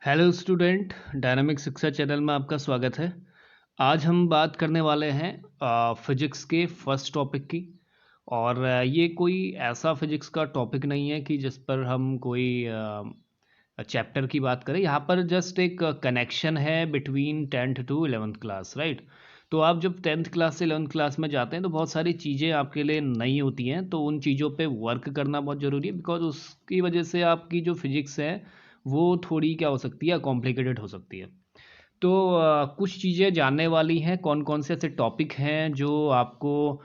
Hello student, dynamic शिक्षा channel में आपका स्वागत है। आज हम बात करने वाले हैं फिजिक्स के फर्स्ट टॉपिक की। और ये कोई ऐसा फिजिक्स का टॉपिक नहीं है कि जिस पर हम कोई चैप्टर की बात करें। यहाँ पर जस्ट एक कनेक्शन है between 10th to 11th class, right. तो आप जब 10th क्लास से 11th क्लास में जाते हैं तो बहुत सारी चीज़ें आपके लिए नई होती हैं, तो उन चीज़ों पे वर्क करना बहुत ज़रूरी है, बिकॉज उसकी वजह से आपकी जो फिजिक्स है वो थोड़ी क्या हो सकती है, कॉम्प्लिकेटेड हो सकती है। तो कुछ चीज़ें जानने वाली हैं, कौन कौन से ऐसे टॉपिक हैं जो आपको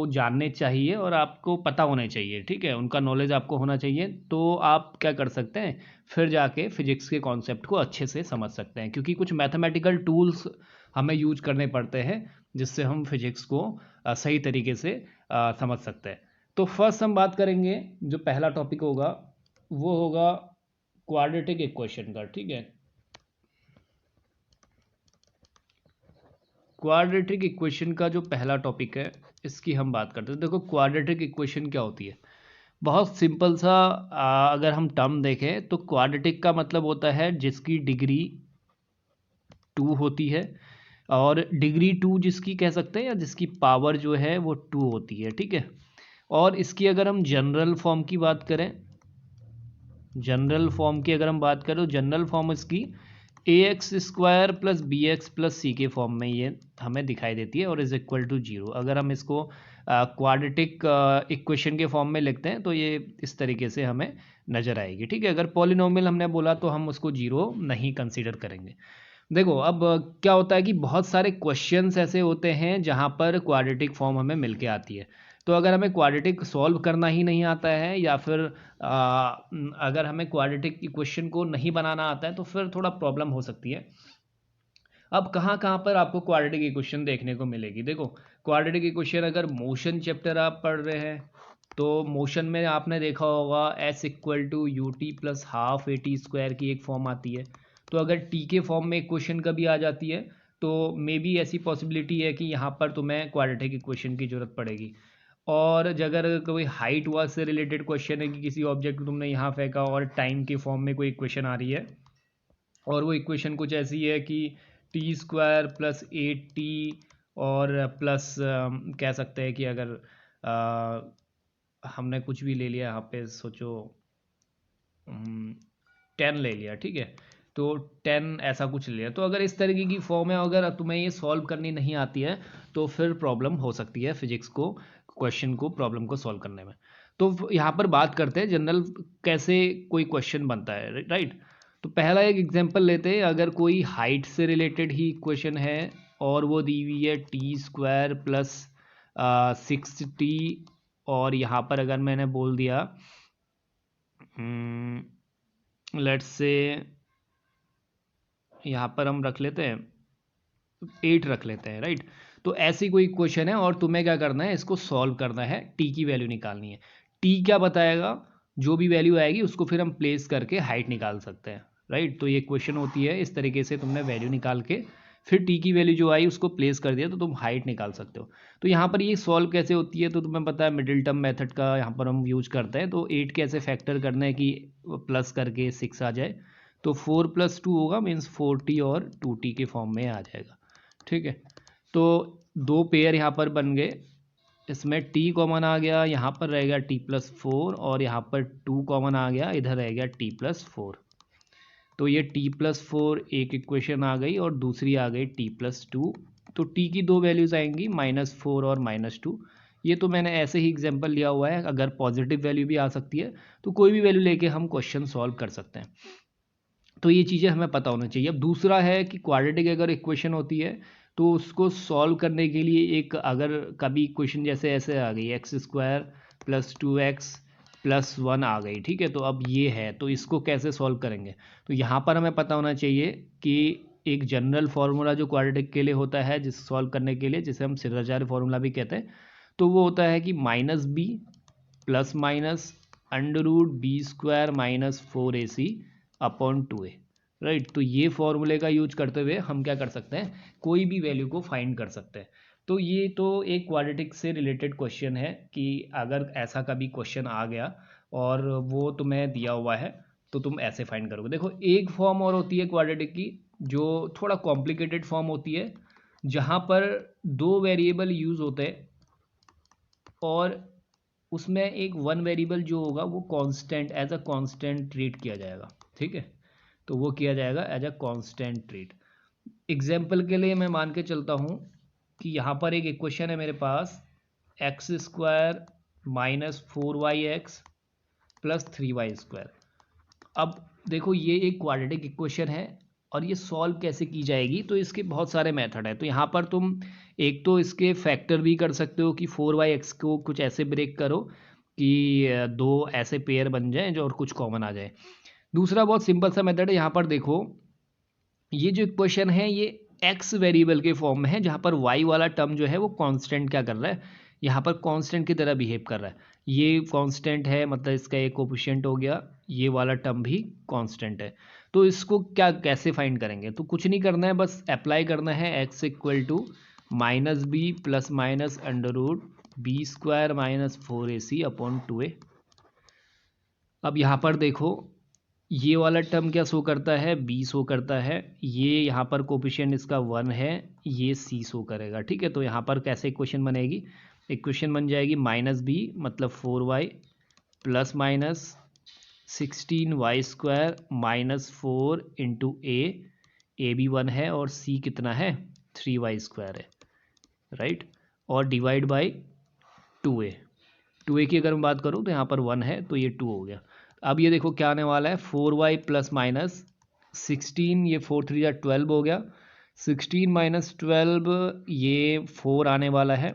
जानने चाहिए और आपको पता होने चाहिए, ठीक है, उनका नॉलेज आपको होना चाहिए। तो आप क्या कर सकते हैं, फिर जाके फिजिक्स के कॉन्सेप्ट को अच्छे से समझ सकते हैं, क्योंकि कुछ मैथमेटिकल टूल्स हमें यूज करने पड़ते हैं जिससे हम फिजिक्स को सही तरीके से समझ सकते हैं। तो फर्स्ट हम बात करेंगे, जो पहला टॉपिक होगा वो होगा क्वाड्रेटिक इक्वेशन का, ठीक है। क्वाड्रेटिक इक्वेशन का जो पहला टॉपिक है इसकी हम बात करते हैं। देखो, क्वाड्रेटिक इक्वेशन क्या होती है, बहुत सिंपल सा। अगर हम टर्म देखें तो क्वाड्रेटिक का मतलब होता है जिसकी डिग्री 2 होती है, और डिग्री 2 जिसकी कह सकते हैं, या जिसकी पावर जो है वो 2 होती है, ठीक है। और इसकी अगर हम जनरल फॉर्म की बात करें, जनरल फॉर्म की अगर हम बात करें तो जनरल फॉर्म इसकी a x square plus b x plus c के फॉर्म में ये हमें दिखाई देती है, और इज इक्वल टू 0। अगर हम इसको क्वाड्रेटिक इक्वेशन के फॉर्म में लिखते हैं तो ये इस तरीके से हमें नज़र आएगी, ठीक है। अगर पॉलिनोमियल हमने बोला तो हम उसको 0 नहीं कंसीडर करेंगे। देखो, अब क्या होता है कि बहुत सारे क्वेश्चंस ऐसे होते हैं जहाँ पर क्वाड्रेटिक फॉर्म हमें मिल के आती है। तो अगर हमें क्वाड्रेटिक सॉल्व करना ही नहीं आता है, या फिर अगर हमें क्वाड्रेटिक इक्वेशन को नहीं बनाना आता है, तो फिर थोड़ा प्रॉब्लम हो सकती है। अब कहाँ कहाँ पर आपको क्वाड्रेटिक इक्वेशन देखने को मिलेगी, देखो, क्वाड्रेटिक इक्वेशन अगर मोशन चैप्टर आप पढ़ रहे हैं तो मोशन में आपने देखा होगा s equal to u t plus half a t square की एक फॉर्म आती है। तो अगर टी के फॉर्म में इक्वेशन कभी आ जाती है तो मे बी ऐसी पॉसिबिलिटी है कि यहाँ पर तुम्हें क्वाड्रेटिक इक्वेशन की ज़रूरत पड़ेगी। और अगर कोई हाइट वाज से रिलेटेड क्वेश्चन है कि किसी ऑब्जेक्ट को तुमने यहाँ फेंका और टाइम के फॉर्म में कोई इक्वेशन आ रही है, और वो इक्वेशन कुछ ऐसी है कि टी स्क्वायर प्लस 8t और प्लस कह सकते हैं कि अगर हमने कुछ भी ले लिया यहाँ पे, सोचो 10 ले लिया, ठीक है। तो 10 ऐसा कुछ ले लिया, तो अगर इस तरीके की फॉर्म है, अगर तुम्हें ये सॉल्व करनी नहीं आती है तो फिर प्रॉब्लम हो सकती है फिजिक्स को, क्वेश्चन को, प्रॉब्लम को सॉल्व करने में। तो यहाँ पर बात करते हैं जनरल कैसे कोई क्वेश्चन बनता है, राइट। तो पहला एक एग्जांपल लेते हैं। अगर कोई हाइट से रिलेटेड ही क्वेश्चन है और वो दी हुई है टी स्क्वायर प्लस 6t, और यहाँ पर अगर मैंने बोल दिया लेट्स से यहाँ पर हम रख लेते हैं 8 रख लेते हैं, राइट। तो ऐसी कोई क्वेश्चन है और तुम्हें क्या करना है, इसको सॉल्व करना है, टी की वैल्यू निकालनी है। टी क्या बताएगा, जो भी वैल्यू आएगी उसको फिर हम प्लेस करके हाइट निकाल सकते हैं, राइट। तो ये क्वेश्चन होती है इस तरीके से, तुमने वैल्यू निकाल के फिर टी की वैल्यू जो आई उसको प्लेस कर दिया तो तुम हाइट निकाल सकते हो। तो यहाँ पर ये सॉल्व कैसे होती है, तो तुम्हें पता है मिडिल टर्म मेथड का यहाँ पर हम यूज करते हैं। तो 8 कैसे फैक्टर करना है कि प्लस करके 6 आ जाए, तो 4 + 2 होगा, मीन्स 4t और 2t के फॉर्म में आ जाएगा, ठीक है। तो दो पेयर यहाँ पर बन गए, इसमें t कॉमन आ गया, यहाँ पर रहेगा t+4, और यहाँ पर 2 कॉमन आ गया, इधर रह गया t+4। तो ये t+4 एक इक्वेशन आ गई, और दूसरी आ गई t+2। तो t की दो वैल्यूज़ आएंगी, -4 और -2। ये तो मैंने ऐसे ही एग्जांपल लिया हुआ है, अगर पॉजिटिव वैल्यू भी आ सकती है तो कोई भी वैल्यू लेके हम क्वेश्चन सॉल्व कर सकते हैं। तो ये चीज़ें हमें पता होना चाहिए। अब दूसरा है कि क्वाड्रेटिक अगर इक्वेशन होती है तो उसको सॉल्व करने के लिए एक, अगर कभी इक्वेशन जैसे ऐसे आ गई x square plus 2x plus 1 आ गई, ठीक है, तो अब ये है, तो इसको कैसे सॉल्व करेंगे। तो यहाँ पर हमें पता होना चाहिए कि एक जनरल फार्मूला जो क्वाड्रेटिक के लिए होता है, जिस सॉल्व करने के लिए, जिसे हम सिद्धाचार्य फार्मूला भी कहते हैं, तो वो होता है कि -b plus minus √b² - 4ac upon 2a, right. तो ये फॉर्मूले का यूज करते हुए हम क्या कर सकते हैं, कोई भी वैल्यू को फाइंड कर सकते हैं। तो ये तो एक क्वाड्रेटिक से रिलेटेड क्वेश्चन है कि अगर ऐसा कभी क्वेश्चन आ गया और वो तुम्हें दिया हुआ है तो तुम ऐसे फाइंड करोगे। देखो एक फॉर्म और होती है क्वाड्रेटिक की जो थोड़ा कॉम्प्लिकेटेड फॉर्म होती है, जहाँ पर दो वेरिएबल यूज़ होते हैं और उसमें एक वन वेरिएबल जो होगा वो constant as a constant treat किया जाएगा। ठीक है, तो वो किया जाएगा as a constant treat. Example के लिए मैं मान के चलता हूँ कि यहाँ पर एक इक्वेशन है मेरे पास, x square minus 4y(x) plus 3y²। अब देखो ये एक क्वाड्रेटिक इक्वेशन है और ये सॉल्व कैसे की जाएगी, तो इसके बहुत सारे मेथड हैं। तो यहाँ पर तुम एक तो इसके फैक्टर भी कर सकते हो कि 4y(x) को कुछ ऐसे ब्रेक करो कि दो ऐसे पेयर बन जाएं जो और कुछ कॉमन आ जाए। दूसरा बहुत सिंपल सा मेथड है, यहाँ पर देखो ये जो इक्वेशन है ये x वेरिएबल के फॉर्म में है, जहाँ पर y वाला टर्म जो है वो कांस्टेंट क्या कर रहा है, यहाँ पर कांस्टेंट की तरह बिहेव कर रहा है। ये कांस्टेंट है मतलब इसका एक कोफिशिएंट हो गया, ये वाला टर्म भी कांस्टेंट है। तो इसको क्या कैसे फाइंड करेंगे, तो कुछ नहीं करना है, बस अप्लाई करना है x equal to minus b plus minus under root b square minus 4ac upon 2a। अब यहाँ पर देखो ये वाला टर्म क्या शो करता है, बी शो करता है, ये यहाँ पर कोफिशिएंट इसका 1 है, ये सी शो करेगा। ठीक है, तो यहाँ पर कैसे इक्वेशन बनेगी, इक्वेशन बन जाएगी माइनस बी मतलब 4y plus minus 16y² minus 4 into a भी 1 है और सी कितना है 3y² है, राइट, और डिवाइड बाई 2a की अगर मैं बात करूँ तो यहाँ पर 1 है तो ये 2 हो गया। अब ये देखो क्या आने वाला है, 4y प्लस माइनस 16, ये 4 3 12 हो गया, 16 माइनस 12 ये 4 आने वाला है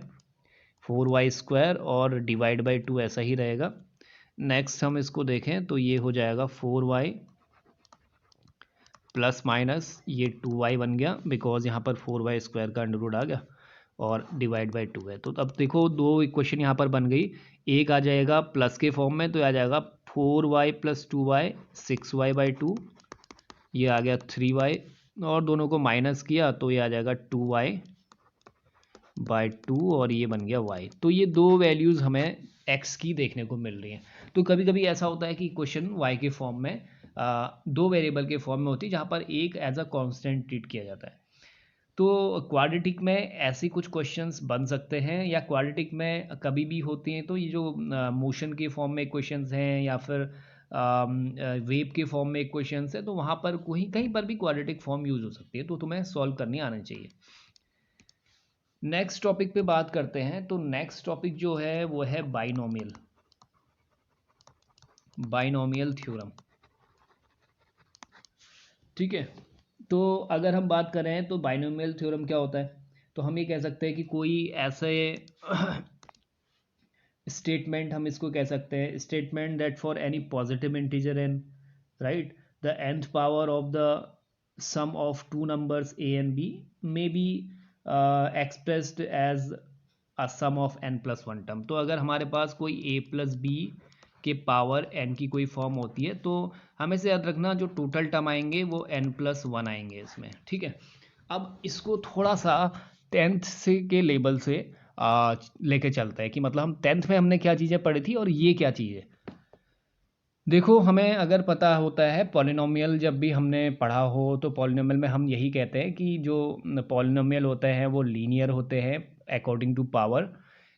4y² और डिवाइड बाई 2 ऐसा ही रहेगा। नेक्स्ट हम इसको देखें तो ये हो जाएगा 4y प्लस माइनस ये 2y बन गया बिकॉज यहाँ पर 4y² का अंडर रूट आ गया और डिवाइड बाई 2 है। तो अब देखो दो इक्वेशन यहाँ पर बन गई, एक आ जाएगा प्लस के फॉर्म में तो आ जाएगा 4y प्लस 2y 6y/2, ये आ गया 3y, और दोनों को माइनस किया तो ये आ जाएगा 2y/2 और ये बन गया y। तो ये दो वैल्यूज़ हमें x की देखने को मिल रही हैं। तो कभी कभी ऐसा होता है कि इक्वेशन y के फॉर्म में दो वेरिएबल के फॉर्म में होती है जहाँ पर एक एज अ कांस्टेंट ट्रीट किया जाता है। तो क्वाड्रेटिक में ऐसे कुछ क्वेश्चंस बन सकते हैं, या क्वाड्रेटिक में कभी भी होती हैं। तो ये जो मोशन के फॉर्म में क्वेश्चंस हैं या फिर वेव के फॉर्म में क्वेश्चंस है, तो वहाँ पर कहीं पर भी क्वाड्रेटिक फॉर्म यूज हो सकती है, तो तुम्हें सॉल्व करनी आनी चाहिए। नेक्स्ट टॉपिक पे बात करते हैं। तो नेक्स्ट टॉपिक जो है वो है बाइनोमियल थ्योरम। ठीक है, तो अगर हम बात करें तो बाइनोमियल थ्योरम क्या होता है, तो हम ये कह सकते हैं कि कोई ऐसे स्टेटमेंट, हम इसको कह सकते हैं statement that for any positive integer n, right, the nth power of the sum of two numbers a and b may be expressed as a sum of n+1 term. तो अगर हमारे पास कोई a प्लस बी के power n की कोई form होती है तो हमें से याद रखना जो टोटल टर्म आएंगे वो n+1 आएंगे इसमें। ठीक है, अब इसको थोड़ा सा 10th से के लेवल से लेके चलते हैं कि मतलब हम 10th में हमने क्या चीज़ें पढ़ी थी और ये क्या चीज़ है। देखो हमें अगर पता होता है पॉलिनोमियल, जब भी हमने पढ़ा हो तो पॉलिनोमियल में हम यही कहते हैं कि जो पॉलिनोमियल होते हैं वो लीनियर होते हैं अकॉर्डिंग टू पावर।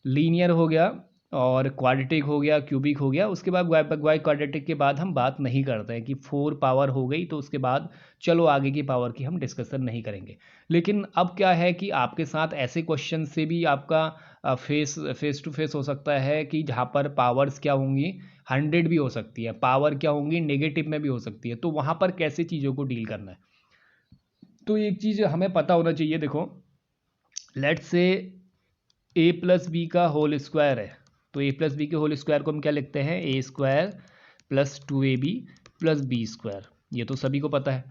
लीनियर हो गया और क्वाड्रेटिक हो गया, क्यूबिक हो गया, उसके बाद वाई क्वाड्रेटिक के बाद हम बात नहीं करते हैं कि 4 पावर हो गई तो उसके बाद चलो आगे की पावर की हम डिस्कशन नहीं करेंगे। लेकिन अब क्या है कि आपके साथ ऐसे क्वेश्चन से भी आपका फेस टू फेस हो सकता है कि जहाँ पर पावर्स क्या होंगी 100 भी हो सकती है, पावर क्या होंगी नेगेटिव में भी हो सकती है, तो वहाँ पर कैसे चीज़ों को डील करना है। तो एक चीज़ हमें पता होना चाहिए, देखो let's say a plus b का होल स्क्वायर है, तो a प्लस बी के होल स्क्वायर को हम क्या लिखते हैं, a² plus 2ab plus b²। ये तो सभी को पता है।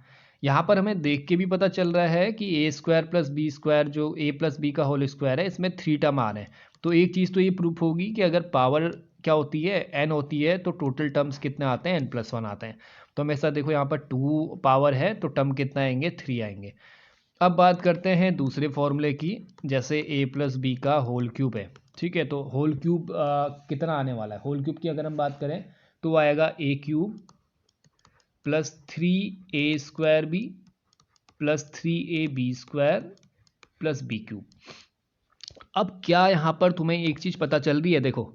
यहाँ पर हमें देख के भी पता चल रहा है कि a² प्लस b² जो a प्लस बी का होल स्क्वायर है इसमें 3 टर्म आ रहे हैं। तो एक चीज़ तो ये प्रूफ होगी कि अगर पावर क्या होती है n होती है तो टोटल टर्म्स कितने आते हैं n+1 आते हैं। तो हमेशा देखो यहाँ पर 2 पावर है तो टर्म कितना आएंगे 3 आएंगे। अब बात करते हैं दूसरे फॉर्मूले की, जैसे a प्लस बी का होल क्यूब है। ठीक है, तो होल क्यूब कितना आने वाला है, होल क्यूब की अगर हम बात करें तो आएगा a³ plus 3a² plus 3ab² plus b³। अब क्या यहाँ पर तुम्हें एक चीज़ पता चल रही है? देखो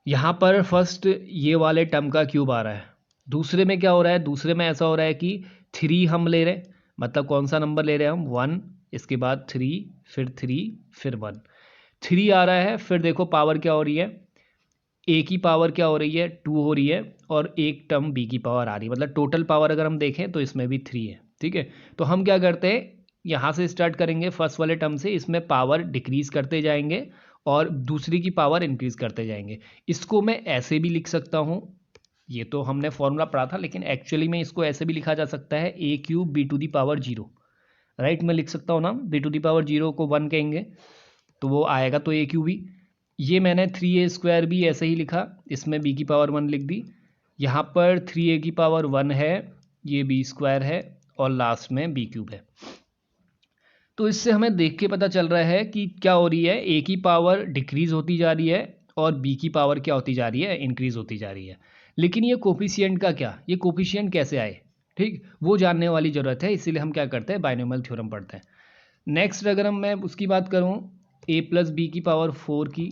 यहाँ पर फर्स्ट ये वाले टर्म का क्यूब आ रहा है, दूसरे में क्या हो रहा है? दूसरे में ऐसा हो रहा है कि 3 हम ले रहे हैं, मतलब कौन सा नंबर ले रहे हैं हम? 1, इसके बाद 3, फिर 1। 3 आ रहा है, फिर देखो पावर क्या हो रही है? ए की पावर क्या हो रही है? 2 हो रही है, और एक टर्म बी की पावर आ रही है, मतलब टोटल पावर अगर हम देखें तो इसमें भी 3 है। ठीक है, तो हम क्या करते हैं, यहाँ से स्टार्ट करेंगे फर्स्ट वाले टर्म से, इसमें पावर डिक्रीज करते जाएंगे और दूसरी की पावर इंक्रीज करते जाएंगे। इसको मैं ऐसे भी लिख सकता हूँ, ये तो हमने फॉर्मूला पढ़ा था, लेकिन एक्चुअली में इसको ऐसे भी लिखा जा सकता है a³ b⁻0। राइट, मैं लिख सकता हूँ ना, b⁻0 को 1 कहेंगे तो वो आएगा तो a³। ये मैंने 3a² भी ऐसे ही लिखा, इसमें b की पावर 1 लिख दी, यहाँ पर 3a की पावर 1 है, ये b² है, और लास्ट में b³ है। तो इससे हमें देख के पता चल रहा है कि क्या हो रही है, a की पावर डिक्रीज होती जा रही है और b की पावर क्या होती जा रही है? इंक्रीज होती जा रही है। लेकिन ये कोफिशिएंट का क्या, ये कोफिशिएंट कैसे आए, ठीक, वो जानने वाली ज़रूरत है, इसीलिए हम क्या करते हैं, बाइनोमियल थ्योरम पढ़ते हैं। नेक्स्ट अगर मैं उसकी बात करूँ a + b की पावर 4 की,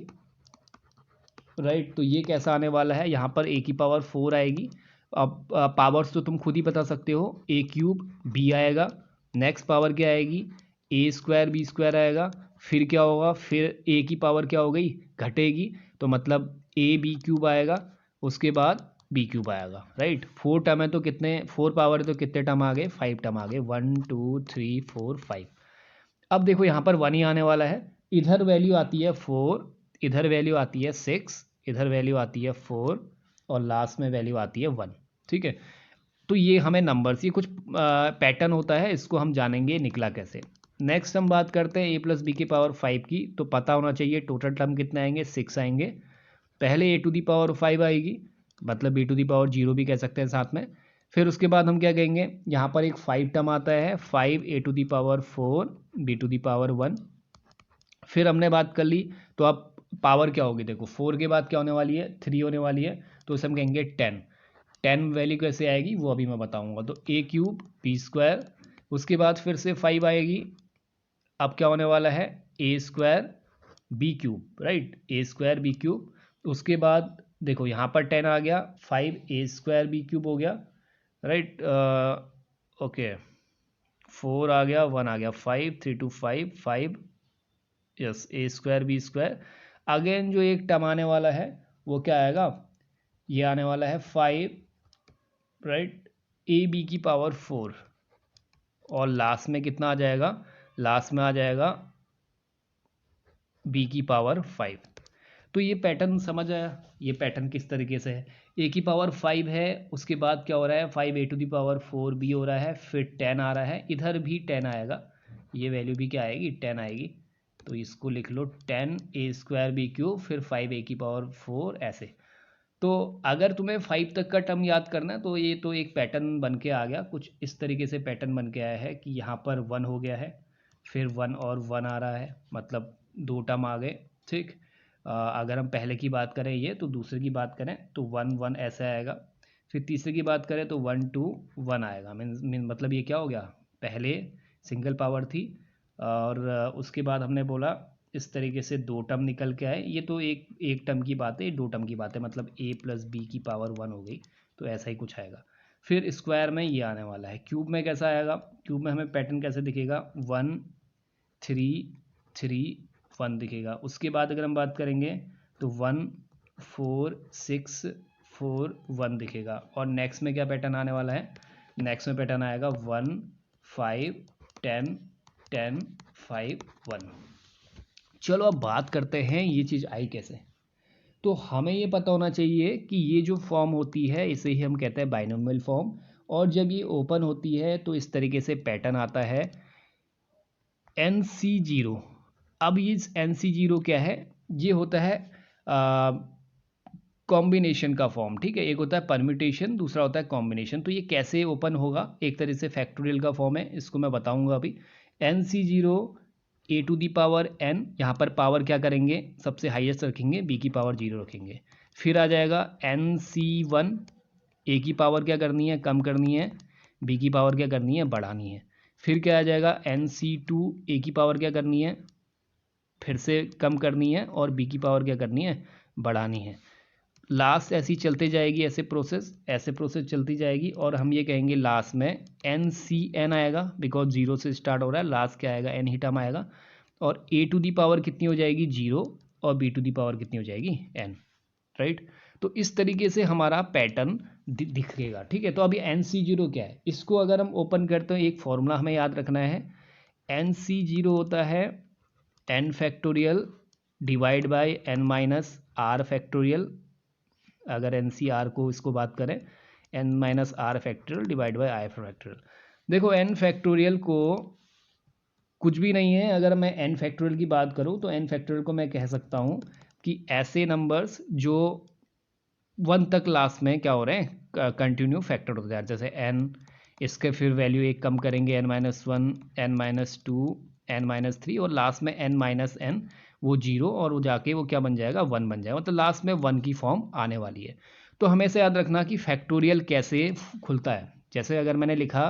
राइट, तो ये कैसा आने वाला है? यहाँ पर a की पावर 4 आएगी। अब पावर्स तो तुम खुद ही बता सकते हो, a³ b आएगा, नेक्स्ट पावर क्या आएगी? a² b² आएगा, फिर क्या होगा? फिर a की पावर क्या हो गई? घटेगी, तो मतलब ab³ आएगा, उसके बाद b³ आएगा। राइट, 4 टर्म है तो कितने, 4 पावर है तो कितने टर्म आ गए? 5 टर्म आ गए, 1 2 3 4 5। अब देखो यहाँ पर 1 ही आने वाला है, इधर वैल्यू आती है 4, इधर वैल्यू आती है 6, इधर वैल्यू आती है 4, और लास्ट में वैल्यू आती है 1। ठीक है, तो ये हमें नंबर्स, ये कुछ पैटर्न होता है, इसको हम जानेंगे निकला कैसे। नेक्स्ट हम बात करते हैं a + b की पावर 5 की, तो पता होना चाहिए टोटल टर्म कितने आएंगे? 6 आएंगे। पहले a⁻5 आएगी, मतलब b⁻0 भी कह सकते हैं साथ में। फिर उसके बाद हम क्या कहेंगे, यहाँ पर एक 5 टर्म आता है, 5a⁴ b⁻1। फिर हमने बात कर ली, तो अब पावर क्या होगी? देखो 4 के बाद क्या होने वाली है? 3 होने वाली है, तो उसे हम कहेंगे 10। 10 वैल्यू कैसे आएगी वो अभी मैं बताऊंगा। तो a³ b², उसके बाद फिर से 5 आएगी, अब क्या होने वाला है? a² b³, right, a² b³। उसके बाद देखो यहाँ पर 10 आ गया, 5a² b³ हो गया, राइट, ओके, 4 आ गया, 1 आ गया, 5 3 2 5 5, यस, a² b²। अगेन जो एक टर्म आने वाला है वो क्या आएगा? ये आने वाला है 5, राइट, ab की पावर 4, और लास्ट में कितना आ जाएगा? लास्ट में आ जाएगा b की पावर 5। तो ये पैटर्न समझ आया, ये पैटर्न किस तरीके से है? a की पावर 5 है, उसके बाद क्या हो रहा है? 5a⁴b हो रहा है, फिर 10 आ रहा है, इधर भी 10 आएगा, ये वैल्यू भी क्या आएगी? 10 आएगी। तो इसको लिख लो 10a² b³, फिर 5a की पावर 4, ऐसे। तो अगर तुम्हें 5 तक का टर्म याद करना है तो ये तो एक पैटर्न बन के आ गया, कुछ इस तरीके से पैटर्न बन के आया है कि यहाँ पर 1 हो गया है, फिर 1 और 1 आ रहा है, मतलब 2 टर्म आ गए। ठीक, अगर हम पहले की बात करें ये, तो दूसरे की बात करें तो 1 1 ऐसे आएगा, फिर तीसरे की बात करें तो 1 2 1 आएगा। मीन मतलब ये क्या हो गया? पहले सिंगल पावर थी, और उसके बाद हमने बोला इस तरीके से 2 टर्म निकल के आए, ये तो एक टर्म की बात है, 2 टर्म की बात है, मतलब a + b की पावर 1 हो गई, तो ऐसा ही कुछ आएगा। फिर स्क्वायर में ये आने वाला है। क्यूब में कैसा आएगा? क्यूब में हमें पैटर्न कैसे दिखेगा? 1 3 3 1 दिखेगा। उसके बाद अगर हम बात करेंगे तो 1 4 6 4 1 दिखेगा। और नेक्स्ट में क्या पैटर्न आने वाला है? नेक्स्ट में पैटर्न आएगा 1 5 10 10 5 1। चलो अब बात करते हैं ये चीज़ आई कैसे। तो हमें ये पता होना चाहिए कि ये जो फॉर्म होती है इसे ही हम कहते हैं बाइनोमियल फॉर्म, और जब ये ओपन होती है तो इस तरीके से पैटर्न आता है NC0। अब ये NC0 क्या है? ये होता है कॉम्बिनेशन का फॉर्म, ठीक है, एक होता है परम्यूटेशन, दूसरा होता है कॉम्बिनेशन। तो ये कैसे ओपन होगा? एक तरह से फैक्टोरियल का फॉर्म है, इसको मैं बताऊंगा अभी। NC0 a⁴n, यहाँ पर पावर क्या करेंगे? सबसे हाईएस्ट रखेंगे, b की पावर 0 रखेंगे। फिर आ जाएगा NC1 ए की पावर क्या करनी है, कम करनी है, बी की पावर क्या करनी है, बढ़ानी है। फिर क्या आ जाएगा, NC2 ए की पावर क्या करनी है, फिर से कम करनी है, और बी की पावर क्या करनी है, बढ़ानी है। लास्ट ऐसी चलते जाएगी, ऐसे प्रोसेस चलती जाएगी, और हम ये कहेंगे लास्ट में NCN आएगा, बिकॉज जीरो से स्टार्ट हो रहा है, लास्ट क्या आएगा, एन ही टर्म आएगा, और ए टू दी पावर कितनी हो जाएगी, 0, और बी टू दी पावर कितनी हो जाएगी, n, राइट। तो इस तरीके से हमारा पैटर्न दिखेगा, ठीक है। तो अभी NC0 क्या है, इसको अगर हम ओपन करते हैं, एक फॉर्मूला हमें याद रखना है, NC0 होता है n factorial divide by n minus r factorial, अगर NCR को इसको बात करें, n minus r factorial divide by i factorial. देखो n फैक्टोरियल को कुछ भी नहीं है, अगर मैं n फैक्टोरियल की बात करूं तो n फैक्टोरियल को मैं कह सकता हूं कि ऐसे नंबर्स जो 1 तक लास्ट में क्या हो रहे हैं, कंटिन्यू फैक्टर होते जा रहे हैं, जैसे n, इसके फिर वैल्यू एक कम करेंगे, n-1, n-2, n-3, और लास्ट में n-n वो 0, और वो जाके वो क्या बन जाएगा, 1 बन जाएगा, मतलब लास्ट में 1 की फॉर्म आने वाली है। तो हमेशा याद रखना कि फैक्टोरियल कैसे खुलता है। जैसे अगर मैंने लिखा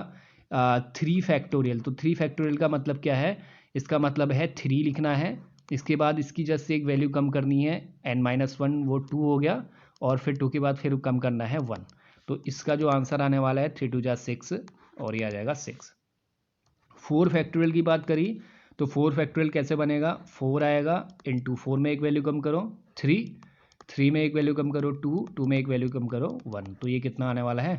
3 फैक्टोरियल, तो 3 फैक्टोरियल का मतलब क्या है, इसका मतलब है 3 लिखना है, इसके बाद इसकी जस्ट से एक वैल्यू कम करनी है, n-1 वो 2 हो गया, और फिर 2 के बाद फिर कम करना है 1। तो इसका जो आंसर आने वाला है 3 2 जा 6, और ये आ जाएगा 6। 4 फैक्टोरियल की बात करी तो 4 फैक्टोरियल कैसे बनेगा, 4 आएगा, इंटू 4 में एक वैल्यू कम करो 3, 3 में एक वैल्यू कम करो 2, 2 में एक वैल्यू कम करो 1, तो ये कितना आने वाला है,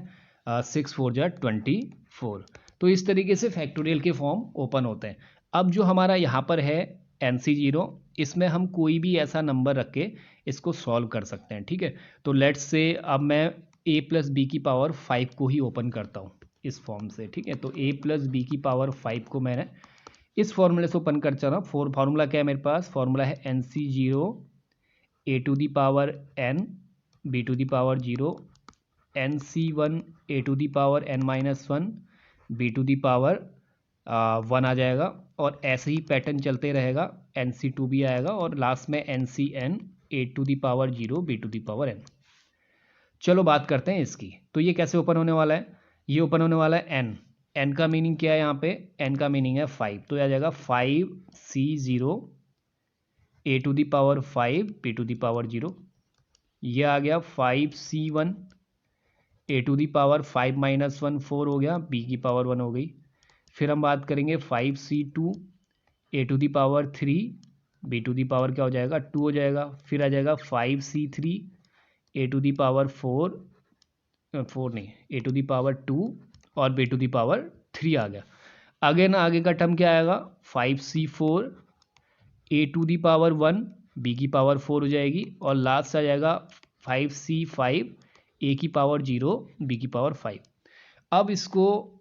6 4 जा 24। तो इस तरीके से फैक्टोरियल के फॉर्म ओपन होते हैं। अब जो हमारा यहाँ पर है NC0, इसमें हम कोई भी ऐसा नंबर रख के इसको सॉल्व कर सकते हैं, ठीक है। तो लेट्स से अब मैं a प्लस बी की पावर 5 को ही ओपन करता हूँ इस फॉर्म से, ठीक है। तो a प्लस बी की पावर 5 को मैंने इस फॉर्मूले से ओपन कर चल रहा हूँ। फॉर्मूला क्या है मेरे पास, फॉर्मूला है NC0 a to the power n, b to the power 0, NC1 a to the power n-1, b to the power 1 आ जाएगा, और ऐसे ही पैटर्न चलते रहेगा, NC2 भी आएगा, और लास्ट में NCN a to the power 0, b to the power n। चलो बात करते हैं इसकी। तो ये कैसे ओपन होने वाला है, ये ओपन होने वाला है n का मीनिंग क्या है, यहाँ पे n का मीनिंग है 5, तो यह आ जाएगा 5C0 a to the power 5, b to the power 0। ये आ गया 5C1 a to the power 5-1 4 हो गया, b की पावर 1 हो गई। फिर हम बात करेंगे 5C2 a to the power 3, b to the power क्या हो जाएगा, 2 हो जाएगा। फिर आ जाएगा 5C3 a to the power 4 नहीं, a टू दी पावर 2, और b टू दी पावर 3 आ गया। अगेन आगे का टर्म क्या आएगा, 5C4 a to the power 1, b की पावर 4 हो जाएगी, और लास्ट आ जाएगा 5C5 a की पावर 0, b की पावर 5। अब इसको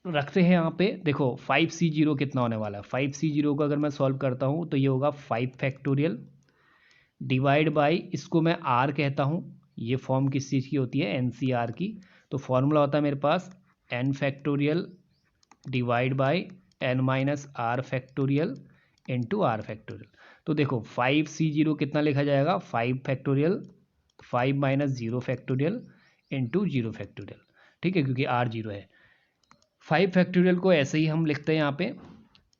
रखते हैं यहाँ पे, देखो 5C0 कितना होने वाला है, 5C0 को अगर मैं सॉल्व करता हूँ तो ये होगा 5 फैक्टोरियल डिवाइड बाई, इसको मैं r कहता हूँ, ये फॉर्म किस चीज़ की होती है, NCR की। तो फॉर्मूला होता है मेरे पास n factorial divide by n-r factorial into r factorial. तो देखो 5C0 कितना लिखा जाएगा, 5 फैक्टोरियल 5 - 0 फैक्टोरियल इंटू 0 फैक्टोरियल, ठीक है, क्योंकि r 0 है। 5 फैक्टोरियल को ऐसे ही हम लिखते हैं यहाँ पे,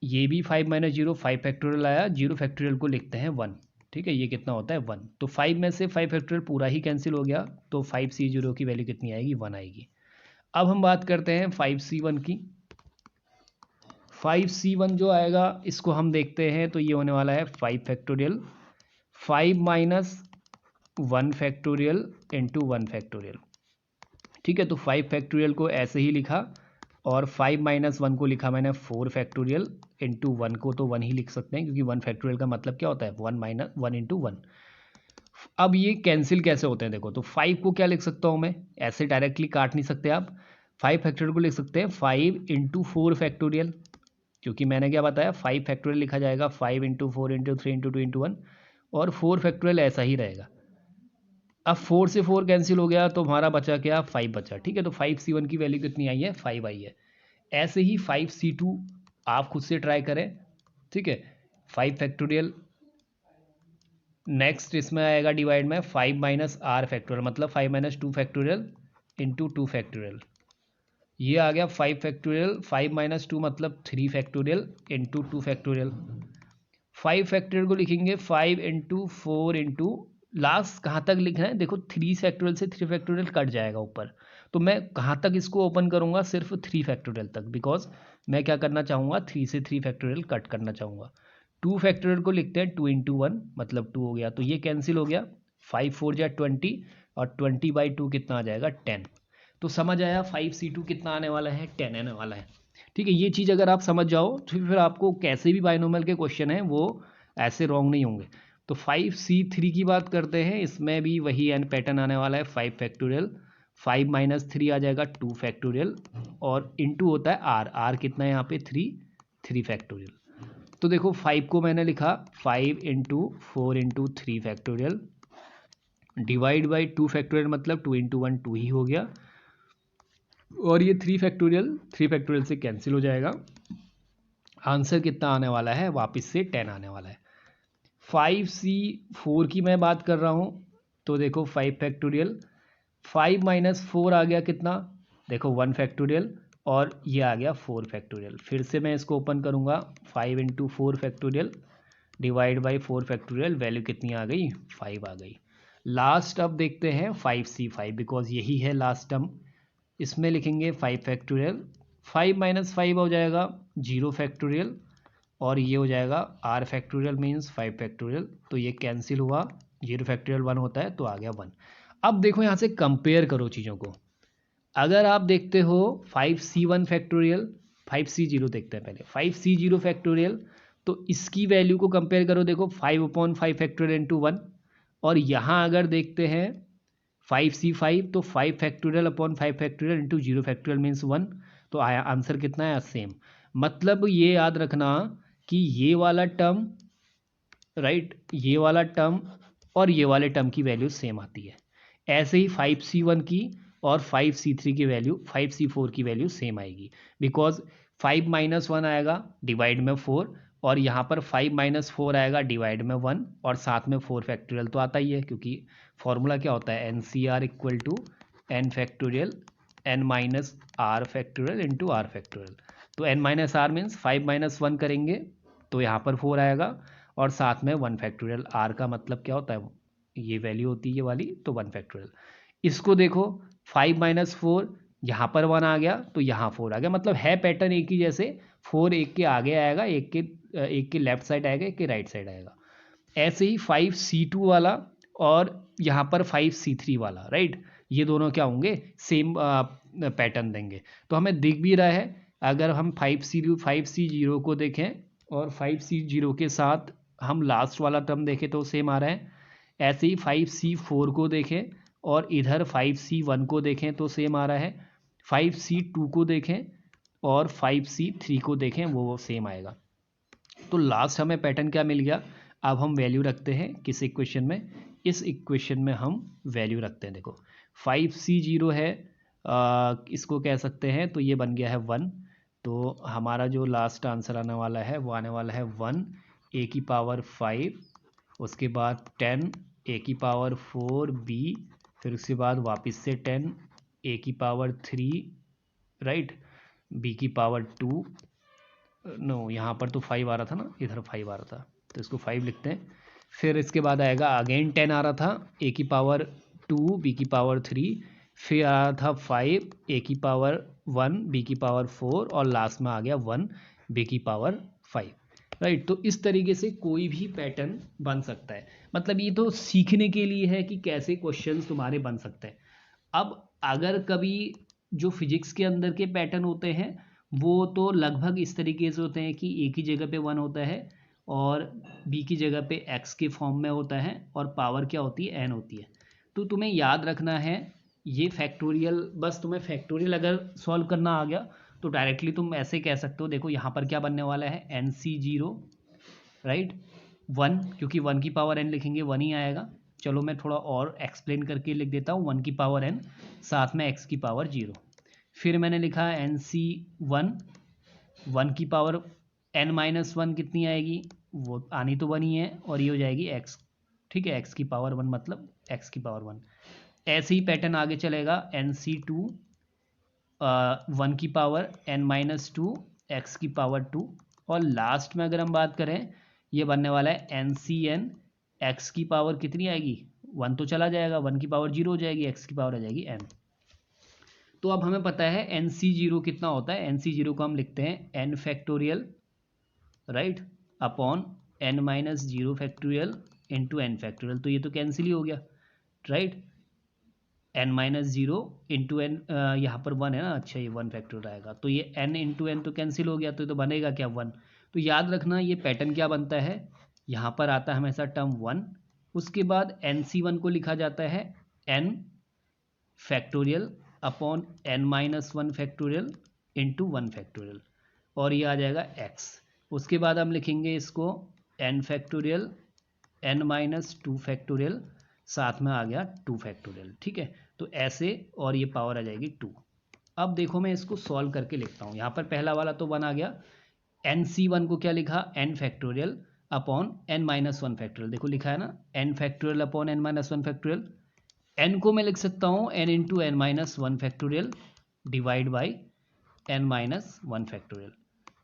ये भी 5 - 0 5 फैक्टोरियल आया, 0 फैक्टोरियल को लिखते हैं 1, ठीक है, ये कितना होता है 1। तो 5 में से 5 फैक्टोरियल पूरा ही कैंसिल हो गया, तो 5C0 की वैल्यू कितनी आएगी, 1 आएगी। अब हम बात करते हैं 5C1 की। 5C1 जो आएगा इसको हम देखते हैं, तो ये होने वाला है 5 फैक्टोरियल 5 - 1 फैक्टोरियल इंटू 1 फैक्टोरियल, ठीक है। तो 5 फैक्टोरियल को ऐसे ही लिखा, और 5 - 1 को लिखा मैंने 4 फैक्टोरियल इंटू 1 को तो 1 ही लिख सकते हैं, क्योंकि 1 फैक्टोरियल का मतलब क्या होता है, 1 इंटू 1। अब ये कैंसिल कैसे होते हैं, देखो, तो 5 को क्या लिख सकता हूँ मैं, ऐसे डायरेक्टली काट नहीं सकते आप। 5 फैक्टोरियल को लिख सकते हैं 5 इंटू 4 फैक्टोरियल, क्योंकि मैंने क्या बताया, 5 फैक्टोरियल लिखा जाएगा 5 इंटू 4 इंटू 3 इंटू 2 इंटू 1, और 4 फैक्टोरियल ऐसा ही रहेगा। अब 4 से 4 कैंसिल हो गया, तो हमारा बचा क्या, 5 बचा, ठीक है। तो 5C1 की वैल्यू कितनी आई है, 5 आई है। ऐसे ही 5C2 आप खुद से ट्राई करें, ठीक है। 5 फैक्टोरियल, नेक्स्ट इसमें आएगा डिवाइड में 5 - r फैक्टोरियल, मतलब 5 - 2 फैक्टोरियल इंटू 2 फैक्टोरियल, ये आ गया 5 फैक्टोरियल, 5 माइनस 2 मतलब 3 फैक्टोरियल इंटू 2 फैक्टोरियल। 5 फैक्टोरियल को लिखेंगे 5 इंटू 4 इंटू लास्ट कहाँ तक लिखना है, देखो 3 फैक्टोरियल से 3 फैक्टोरियल कट जाएगा ऊपर, तो मैं कहाँ तक इसको ओपन करूँगा, सिर्फ 3 फैक्टोरियल तक, बिकॉज मैं क्या करना चाहूँगा, 3 से 3 फैक्टोरियल कट करना चाहूँगा। 2 फैक्टोरियल को लिखते हैं 2 इंटू 1 मतलब 2 हो गया, तो ये कैंसिल हो गया, 5 4 जा 20 और 20/2 कितना आ जाएगा 10। तो समझ आया 5C2 कितना आने वाला है, 10 आने वाला है। ठीक है, ये चीज़ अगर आप समझ जाओ तो फिर आपको कैसे भी बाइनोमियल के क्वेश्चन हैं वो ऐसे रॉन्ग नहीं होंगे। तो 5C3 की बात करते हैं, इसमें भी वही एन पैटर्न आने वाला है, 5 फैक्टोरियल, 5 माइनस 3 आ जाएगा 2 फैक्टोरियल और इंटू होता है आर, आर कितना है यहाँ पे 3 फैक्टोरियल। तो देखो 5 को मैंने लिखा 5 into 4 into 3 factorial divide by 2 factorial मतलब 2 इंटू 1 2 ही हो गया, और ये 3 फैक्टोरियल से कैंसिल हो जाएगा। आंसर कितना आने वाला है, वापस से 10 आने वाला है। 5C4 की मैं बात कर रहा हूँ, तो देखो 5 फैक्टोरियल, 5 माइनस 4 आ गया कितना, देखो 1 फैक्टोरियल और ये आ गया 4 फैक्टोरियल। फिर से मैं इसको ओपन करूँगा, 5 into 4 factorial divide by 4 factorial, value कितनी आ गई 5 आ गई। लास्ट अब देखते हैं 5C5 बिकॉज यही है लास्ट टर्म, इसमें लिखेंगे 5 फैक्टोरियल, 5 माइनस 5 हो जाएगा 0 फैक्टोरियल और ये हो जाएगा आर फैक्टोरियल मीन्स 5 फैक्टोरियल, तो ये कैंसिल हुआ, 0 फैक्टोरियल 1 होता है तो आ गया 1। अब देखो यहाँ से कंपेयर करो चीज़ों को, अगर आप देखते हो 5C1 फैक्टोरियल, 5C0 देखते हैं पहले, 5C0 फैक्टोरियल, तो इसकी वैल्यू को कंपेयर करो, देखो 5/5 फैक्टोरियल इंटू 1, और यहाँ अगर देखते हैं 5C5 तो 5 factorial upon 5 factorial into 0 factorial means 1, तो आया आंसर कितना है सेम। मतलब ये याद रखना कि ये वाला टर्म, राइट, ये वाला टर्म और ये वाले टर्म की वैल्यू सेम आती है। ऐसे ही 5C1 की और 5C3 की वैल्यू, 5C4 की वैल्यू सेम आएगी, बिकॉज 5 माइनस 1 आएगा डिवाइड में 4 और यहाँ पर 5 माइनस 4 आएगा डिवाइड में 1 और साथ में 4 फैक्टोरियल तो आता ही है, क्योंकि फॉर्मूला क्या होता है NCR equal to n factorial n minus r factorial into r factorial. तो n minus r means 5 minus 1 करेंगे तो यहाँ पर 4 आएगा और साथ में 1 फैक्टोरियल, आर का मतलब क्या होता है, ये वैल्यू होती है ये वाली, तो 1 फैक्टोरियल। इसको देखो 5 माइनस 4, यहाँ पर 1 आ गया तो यहाँ 4 आ गया, मतलब है पैटर्न एक ही जैसे, 4 एक के आगे आएगा, एक के लेफ्ट साइड आएगा, एक के राइट साइड आएगा। ऐसे ही 5C2 वाला और यहाँ पर 5C3 वाला, राइट, ये दोनों क्या होंगे सेम पैटर्न देंगे। तो हमें दिख भी रहा है, अगर हम 5C0 को देखें और 5C0 के साथ हम लास्ट वाला टर्म देखें तो सेम आ रहा है। ऐसे ही 5C4 को देखें और इधर 5C1 को देखें तो सेम आ रहा है। 5C2 को देखें और 5C3 को देखें वो सेम आएगा। तो लास्ट हमें पैटर्न क्या मिल गया, अब हम वैल्यू रखते हैं किस इक्वेशन में, इस इक्वेशन में हम वैल्यू रखते हैं। देखो 5C0 है, इसको कह सकते हैं, तो ये बन गया है 1, तो हमारा जो लास्ट आंसर आने वाला है वो आने वाला है 1 a की पावर 5, उसके बाद 10 a की पावर 4b, फिर उसके बाद वापस से 10 a की पावर 3, राइट, b की पावर 2, नो यहाँ पर तो 5 आ रहा था ना, इधर 5 आ रहा था तो इसको 5 लिखते हैं। फिर इसके बाद आएगा अगेन 10 आ रहा था, a की पावर 2 b की पावर 3, फिर आ रहा था 5 a की पावर 1 b की पावर 4 और लास्ट में आ गया 1 b की पावर 5, राइट। तो इस तरीके से कोई भी पैटर्न बन सकता है, मतलब ये तो सीखने के लिए है कि कैसे क्वेश्चंस तुम्हारे बन सकते हैं। अब अगर कभी जो फिजिक्स के अंदर के पैटर्न होते हैं वो तो लगभग इस तरीके से होते हैं कि एक ही जगह पे 1 होता है और b की जगह पे x के फॉर्म में होता है और पावर क्या होती है n होती है। तो तुम्हें याद रखना है ये फैक्टोरियल, बस तुम्हें फैक्टोरियल अगर सॉल्व करना आ गया तो डायरेक्टली तुम ऐसे कह सकते हो, देखो यहाँ पर क्या बनने वाला है NC0, राइट, 1, क्योंकि 1 की पावर n लिखेंगे 1 ही आएगा। चलो मैं थोड़ा और एक्सप्लेन करके लिख देता हूँ, 1 की पावर n साथ में x की पावर 0, फिर मैंने लिखा NC1, 1 की पावर n माइनस 1 कितनी आएगी, वो आनी तो 1 ही है और ये हो जाएगी x, ठीक है, x की पावर 1 मतलब x की पावर 1, ऐसे ही पैटर्न आगे चलेगा, NC2 1 की पावर n-2 x की पावर 2, और लास्ट में अगर हम बात करें ये बनने वाला है NCN x की पावर कितनी आएगी, 1 तो चला जाएगा, 1 की पावर 0 हो जाएगी, x की पावर आ जाएगी n। तो अब हमें पता है NC0 कितना होता है, NC0 को हम लिखते हैं n factorial right upon n-0 factorial into n factorial. तो ये तो कैंसिल ही हो गया राइट, n-0 इंटू एन, यहाँ पर 1 है ना, अच्छा ये 1 फैक्टोरियल आएगा, तो ये n इंटू एन तो कैंसिल हो गया, तो ये तो बनेगा क्या 1। तो याद रखना ये पैटर्न क्या बनता है, यहाँ पर आता है हमेशा टर्म 1, उसके बाद NC1 को लिखा जाता है n factorial upon n-1 factorial into 1 factorial, और ये आ जाएगा x। उसके बाद हम लिखेंगे इसको n फैक्टोरियल n-2 फैक्टोरियल, साथ में आ गया 2 फैक्टोरियल, ठीक है। तो ऐसे, और ये पावर आ जाएगी 2। अब देखो मैं इसको सॉल्व करके लिखता हूँ, यहाँ पर पहला वाला तो 1 आ गया, NC1 को क्या लिखा, n factorial upon n-1 factorial, देखो लिखा है ना n factorial upon n-1 factorial, n को मैं लिख सकता हूँ n into n-1 factorial divide by n-1 factorial,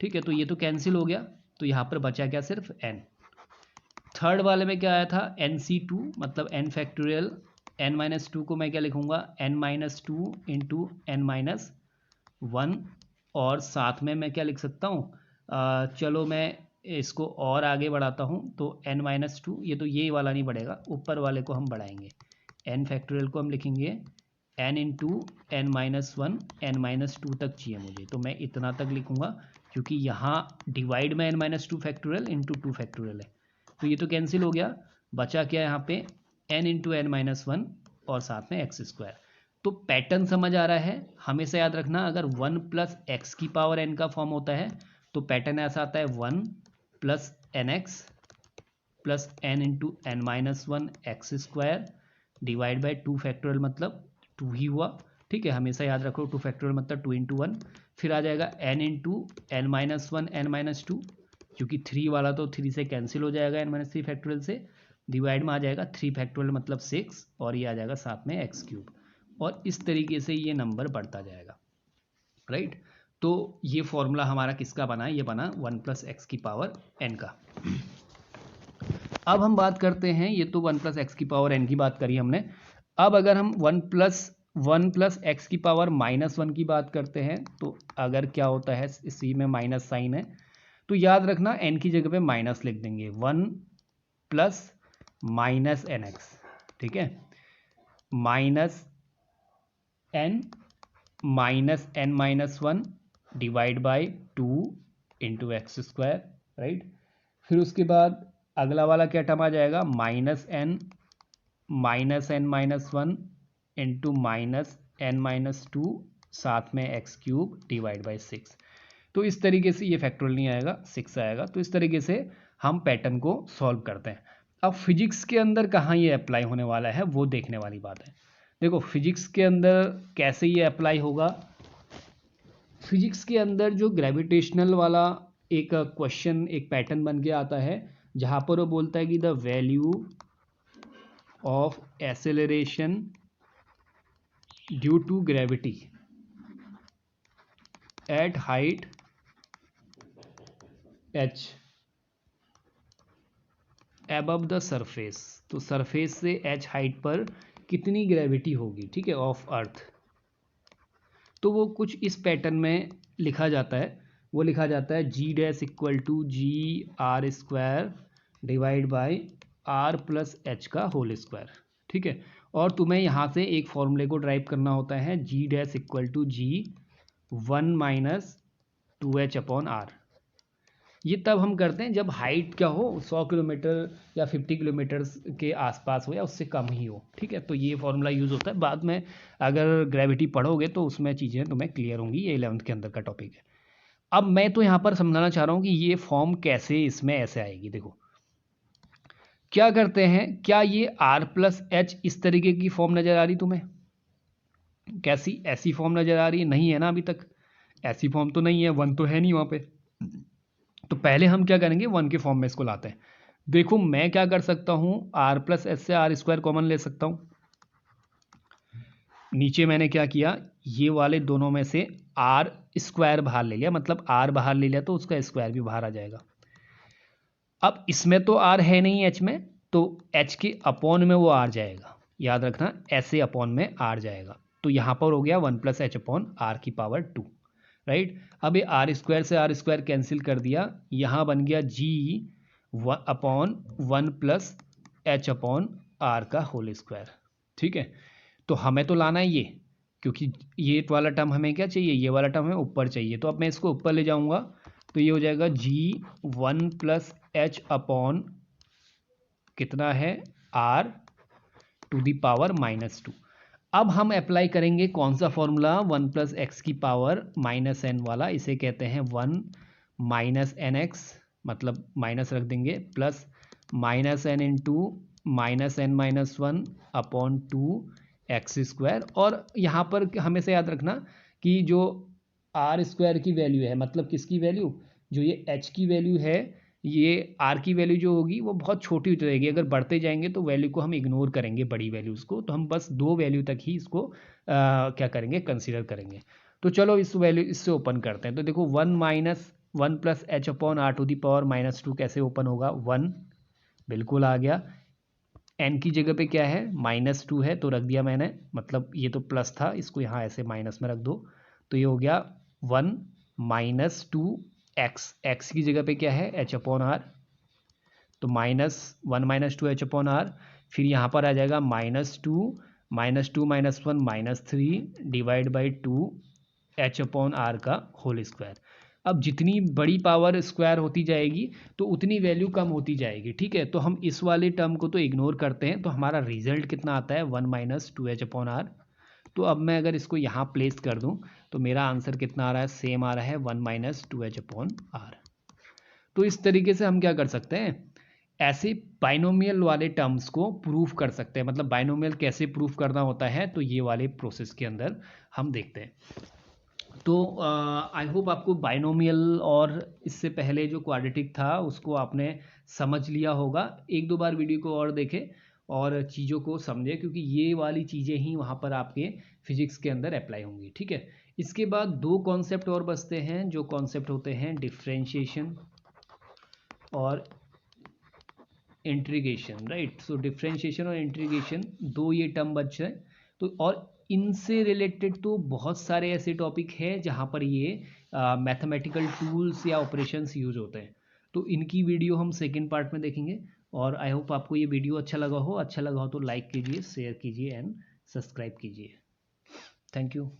ठीक है। तो ये तो कैंसिल हो गया, तो यहाँ पर बचा क्या, सिर्फ n। थर्ड वाले में क्या आया था, NC2 मतलब n फैक्टोरियल n-2 को मैं क्या लिखूंगा, n-2 इंटू n-1, और साथ में मैं क्या लिख सकता हूँ, चलो मैं इसको और आगे बढ़ाता हूँ, तो n-2, ये तो ये वाला नहीं बढ़ेगा, ऊपर वाले को हम बढ़ाएंगे, n फैक्टोरियल को हम लिखेंगे n इंटू n-1, n-2 तक चाहिए मुझे, तो मैं इतना तक लिखूंगा, क्योंकि यहाँ डिवाइड में n-2 फैक्टोरियल इंटू 2 फैक्टोरियल है, तो ये तो कैंसिल हो गया, बचा क्या यहाँ पे n इंटू n-1 और साथ में x स्क्वायर। तो पैटर्न समझ आ रहा है, हमेशा याद रखना, अगर 1 प्लस एक्स की पावर n का फॉर्म होता है तो पैटर्न ऐसा आता है 1 plus nx plus n into n-1 x square divide by 2 factorial, मतलब 2 ही हुआ, ठीक है, हमेशा याद रखो 2 फैक्टोरियल मतलब 2 इंटू 1, फिर आ जाएगा n इंटू n-1 n-2, क्योंकि 3 वाला तो 3 से कैंसिल हो जाएगा n-3 फैक्टोरियल से, डिवाइड में आ जाएगा 3 फैक्टोरियल मतलब 6, और ये आ जाएगा साथ में x क्यूब, और इस तरीके से ये नंबर बढ़ता जाएगा राइट। तो ये फॉर्मूला हमारा किसका बना है, ये बना 1 प्लस एक्स की पावर n का। अब हम बात करते हैं, ये तो 1 प्लस एक्स की पावर n की बात करी हमने, अब अगर हम 1 प्लस एक्स की पावर -1 की बात करते हैं, तो अगर क्या होता है, इसी में माइनस साइन है, तो याद रखना n की जगह पे माइनस लिख देंगे, 1 प्लस माइनस एन एक्स, ठीक है, minus n minus n-1 divide by 2 into x square right. फिर उसके बाद अगला वाला क्या टर्म आ जाएगा, minus n minus n-1 into minus n-2 साथ में एक्स क्यूब डिवाइड बाई 6। तो इस तरीके से ये फैक्टोरियल नहीं आएगा, 6 आएगा। तो इस तरीके से हम पैटर्न को सॉल्व करते हैं। अब फिजिक्स के अंदर कहाँ ये अप्लाई होने वाला है वो देखने वाली बात है। देखो फिजिक्स के अंदर कैसे ये अप्लाई होगा, फिजिक्स के अंदर जो ग्रेविटेशनल वाला एक क्वेश्चन, एक पैटर्न बन के आता है, जहाँ पर वो बोलता है कि the value of acceleration due to gravity at height h above the surface, तो सरफेस से h हाइट पर कितनी ग्रेविटी होगी, ठीक है, ऑफ अर्थ। तो वो कुछ इस पैटर्न में लिखा जाता है, वो लिखा जाता है g dash equal to g r square divide by r plus h का होल स्क्वायर, ठीक है। और तुम्हें यहाँ से एक फॉर्मूले को ड्राइव करना होता है, g dash equal to g 1 minus 2h upon r. ये तब हम करते हैं जब हाइट क्या हो, 100 किलोमीटर या 50 किलोमीटर के आसपास हो या उससे कम ही हो, ठीक है। तो ये फॉर्मूला यूज़ होता है, बाद में अगर ग्रेविटी पढ़ोगे तो उसमें चीज़ें तुम्हें क्लियर होंगी, ये 11th के अंदर का टॉपिक है। अब मैं तो यहाँ पर समझाना चाह रहा हूँ कि ये फॉर्म कैसे इसमें ऐसे आएगी। देखो क्या करते हैं, क्या ये r प्लस एच इस तरीके की फॉर्म नज़र आ रही तुम्हें, कैसी ऐसी फॉर्म नज़र आ रही है, नहीं है ना, अभी तक ऐसी फॉर्म तो नहीं है, 1 तो है नहीं वहाँ पे। तो पहले हम क्या करेंगे, 1 के फॉर्म में इसको लाते हैं। देखो मैं क्या कर सकता हूँ, r प्लस एच से आर स्क्वायर कॉमन ले सकता हूँ, नीचे मैंने क्या किया, ये वाले दोनों में से आर स्क्वायर बाहर ले लिया, मतलब आर बाहर ले लिया तो उसका स्क्वायर भी बाहर आ जाएगा। अब इसमें तो आर है नहीं एच में, तो एच के अपॉन में वो आर जाएगा, याद रखना ऐसे अपॉन में आर जाएगा। तो यहाँ पर हो गया 1 + h अपॉन आर की पावर 2, राइट। अब ये आर स्क्वायर से आर स्क्वायर कैंसिल कर दिया, यहाँ बन गया जी अपॉन 1 + h अपॉन आर का होल स्क्वायर, ठीक है। तो हमें तो लाना है ये, क्योंकि ये वाला टर्म हमें क्या चाहिए, ये वाला टर्म हमें ऊपर चाहिए। तो अब मैं इसको ऊपर ले जाऊंगा, तो ये हो जाएगा जी 1 + h अपॉन कितना है r टू दी पावर -2। अब हम अप्लाई करेंगे कौन सा फॉर्मूला, 1 + x की पावर -n वाला, इसे कहते हैं 1 - nx, मतलब माइनस रख देंगे, plus -n into -n-1 upon 2x²। और यहाँ पर हमेशा याद रखना कि जो आर स्क्वायर की वैल्यू है, मतलब किसकी वैल्यू, जो ये h की वैल्यू है, ये r की वैल्यू जो होगी वो बहुत छोटी हो जाएगी। अगर बढ़ते जाएंगे तो वैल्यू को हम इग्नोर करेंगे, बड़ी वैल्यूज़ को, तो हम बस 2 वैल्यू तक ही इसको क्या करेंगे, कंसीडर करेंगे। तो चलो इस वैल्यू इससे ओपन करते हैं। तो देखो 1 - 1 + h upon r to the power -2 कैसे ओपन होगा, 1 बिल्कुल आ गया। n की जगह पे क्या है, -2 है तो रख दिया मैंने, मतलब ये तो प्लस था, इसको यहाँ ऐसे माइनस में रख दो। तो ये हो गया 1 - 2x, x की जगह पे क्या है, h अपॉन आर, तो -1 - 2h अपॉन आर। फिर यहाँ पर आ जाएगा -2 - 1 -3 divide by 2h upon r का होल स्क्वायर। अब जितनी बड़ी पावर स्क्वायर होती जाएगी तो उतनी वैल्यू कम होती जाएगी, ठीक है। तो हम इस वाले टर्म को तो इग्नोर करते हैं, तो हमारा रिजल्ट कितना आता है, 1 - 2h अपॉन आर। तो अब मैं अगर इसको यहाँ प्लेस कर दूँ तो मेरा आंसर कितना आ रहा है, सेम आ रहा है 1 - 2h अपॉन आर। तो इस तरीके से हम क्या कर सकते हैं, ऐसे बाइनोमियल वाले टर्म्स को प्रूफ कर सकते हैं। मतलब बाइनोमियल कैसे प्रूफ करना होता है, तो ये वाले प्रोसेस के अंदर हम देखते हैं। तो आई होप आपको बाइनोमियल और इससे पहले जो क्वाड्रेटिक था उसको आपने समझ लिया होगा। एक दो बार वीडियो को और देखें और चीज़ों को समझें, क्योंकि ये वाली चीज़ें ही वहाँ पर आपके फिजिक्स के अंदर अप्लाई होंगी, ठीक है। इसके बाद 2 कॉन्सेप्ट और बचते हैं, जो कॉन्सेप्ट होते हैं डिफ्रेंशिएशन और इंटीग्रेशन, राइट। सो डिफ्रेंशिएशन और इंटीग्रेशन, 2 ये टर्म बच रहे हैं। तो और इनसे रिलेटेड तो बहुत सारे ऐसे टॉपिक हैं जहाँ पर ये मैथमेटिकल टूल्स या ऑपरेशंस यूज होते हैं। तो इनकी वीडियो हम सेकेंड पार्ट में देखेंगे। और आई होप आपको ये वीडियो अच्छा लगा हो तो लाइक कीजिए, शेयर कीजिए एंड सब्सक्राइब कीजिए। Thank you.